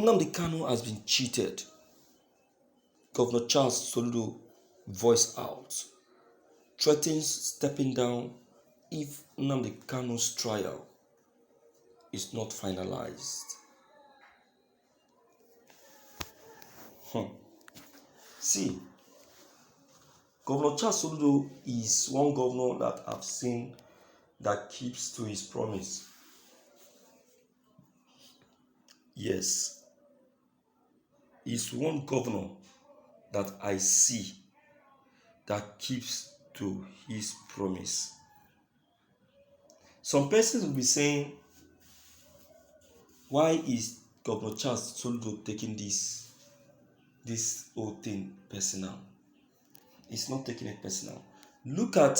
Nnamdi Kanu has been cheated. Governor Soludo voiced out, threatens stepping down if Nnamdi Kanu's trial is not finalized. See, Governor Soludo is one governor that I've seen that keeps to his promise. Yes, he's one governor that I see that keeps to his promise. Some persons will be saying, why is Governor Soludo taking this whole thing personal? He's not taking it personal. Look at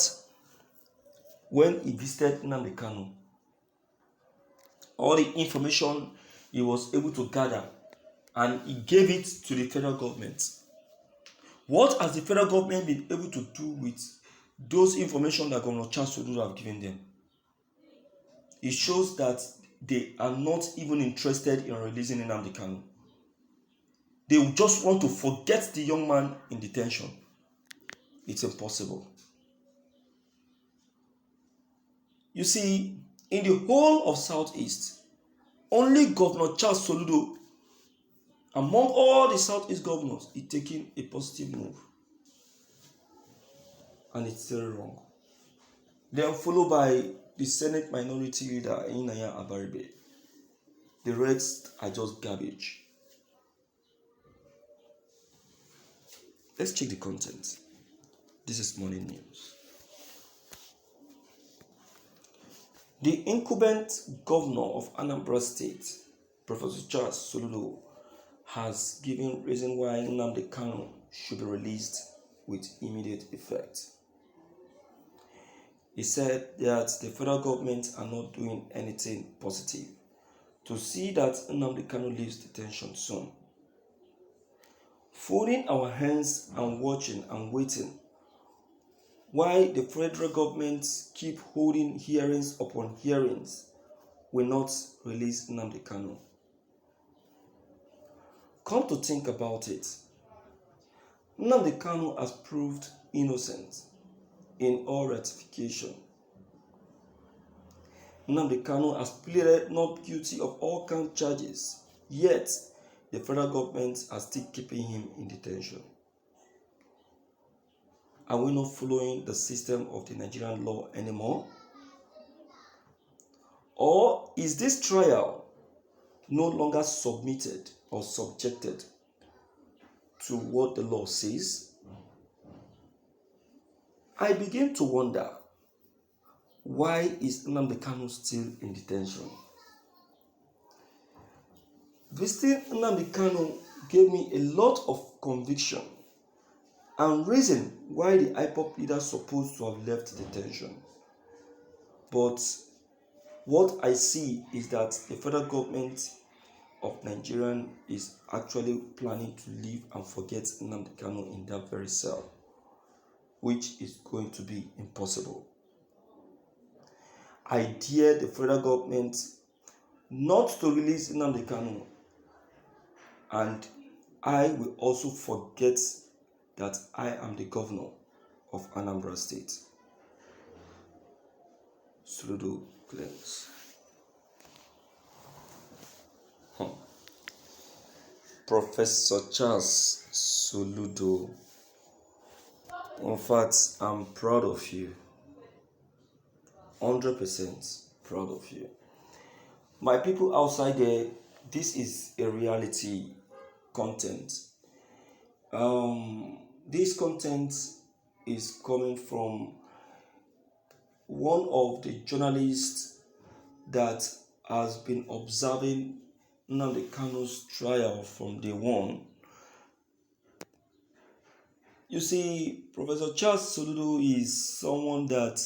when he visited Nnamdi Kanu, all the information he was able to gather, and he gave it to the federal government. What has the federal government been able to do with those information that Governor Soludo have given them? It shows that they are not even interested in releasing Nnamdi Kanu. They just want to forget the young man in detention. It's impossible. You see, in the whole of Southeast, only Governor Soludo, among all the Southeast governors, is taking a positive move. And it's still wrong. Then followed by the Senate Minority Leader, Inaya Abaribe. The rest are just garbage. Let's check the content. This is morning news. The incumbent governor of Anambra State, Professor Soludo, has given reason why Nnamdi Kanu should be released with immediate effect. He said that the federal government are not doing anything positive to see that Nnamdi Kanu leaves detention soon. Folding our hands and watching and waiting why the federal government keep holding hearings upon hearings will not release Nnamdi Kanu. Come to think about it, Nnamdi Kanu has proved innocent in all ratification. Nnamdi Kanu has pleaded not guilty of all count charges, yet the federal government are still keeping him in detention. Are we not following the system of the Nigerian law anymore? Or is this trial no longer submitted or subjected to what the law says? I begin to wonder, why is Nnamdi Kanu still in detention? Visiting Nnamdi Kanu gave me a lot of conviction and reason why the IPOP leader is supposed to have left detention. But what I see is that the federal government of Nigeria is actually planning to leave and forget Nnamdi Kanu in that very cell, which is going to be impossible. I dare the federal government not to release Nnamdi Kanu, and I will also forget that I am the governor of Anambra State. Soludo claims. Professor Charles Soludo, in fact, I'm proud of you. 100% proud of you. My people outside there, this is a reality content. This content is coming from one of the journalists that has been observing Nnamdi Kanu's trial from day one. You see, Professor Charles Soludo is someone that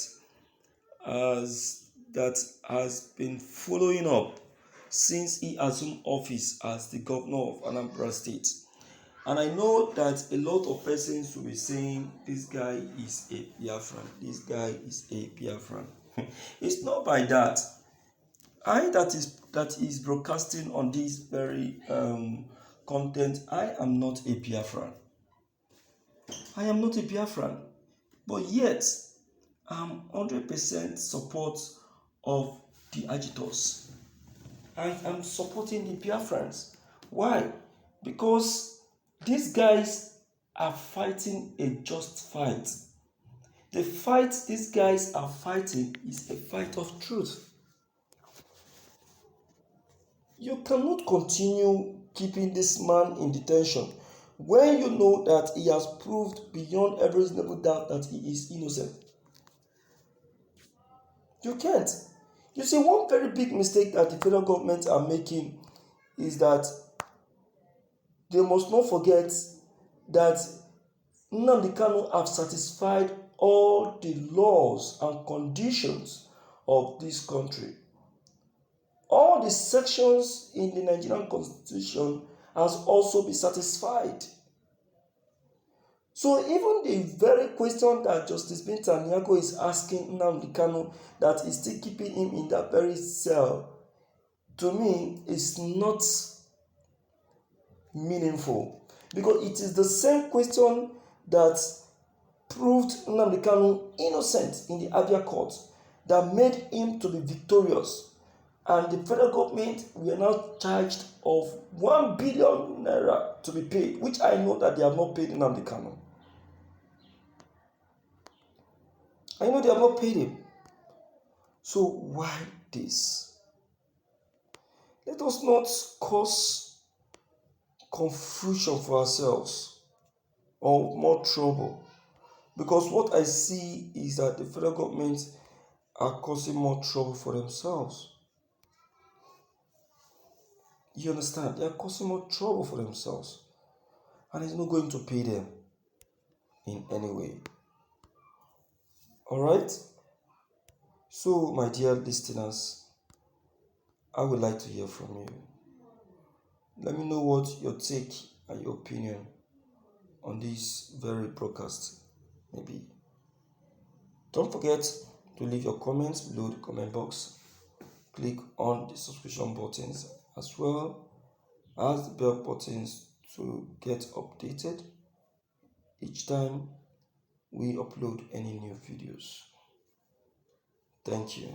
has been following up since he assumed office as the governor of Anambra State. And I know that a lot of persons will be saying, this guy is a Biafran, this guy is a Biafran. It's not by that. I that is broadcasting on this very content, I am not a Biafran. I am not a Biafran, but yet I'm 100% support of the agitators. I am supporting the Biafrans. Why? Because these guys are fighting a just fight. The fight these guys are fighting is a fight of truth. You cannot continue keeping this man in detention when you know that he has proved beyond every reasonable doubt that he is innocent. You can't. You see, one very big mistake that the federal government are making is that they must not forget that Nnamdi Kanu have satisfied all the laws and conditions of this country. All the sections in the Nigerian Constitution has also been satisfied. So even the very question that Justice Binta Nyako is asking Nnamdi Kanu, that is still keeping him in that very cell, to me is not meaningful, because it is the same question that proved Nnamdi Kanu innocent in the Abia court, that made him to be victorious. And the federal government were now charged of 1 billion naira to be paid, which I know that they have not paid Nnamdi Kanu. I know they have not paid him. So why this? Let us not cause confusion for ourselves or more trouble, because what I see is that the federal government are causing more trouble for themselves. You understand? They are causing more trouble for themselves, and it's not going to pay them in any way. Alright? So, my dear listeners, I would like to hear from you. Let me know what your take and your opinion on this very broadcast may be. Don't forget to leave your comments below the comment box. Click on the subscription buttons as well as the bell buttons to get updated each time we upload any new videos. Thank you.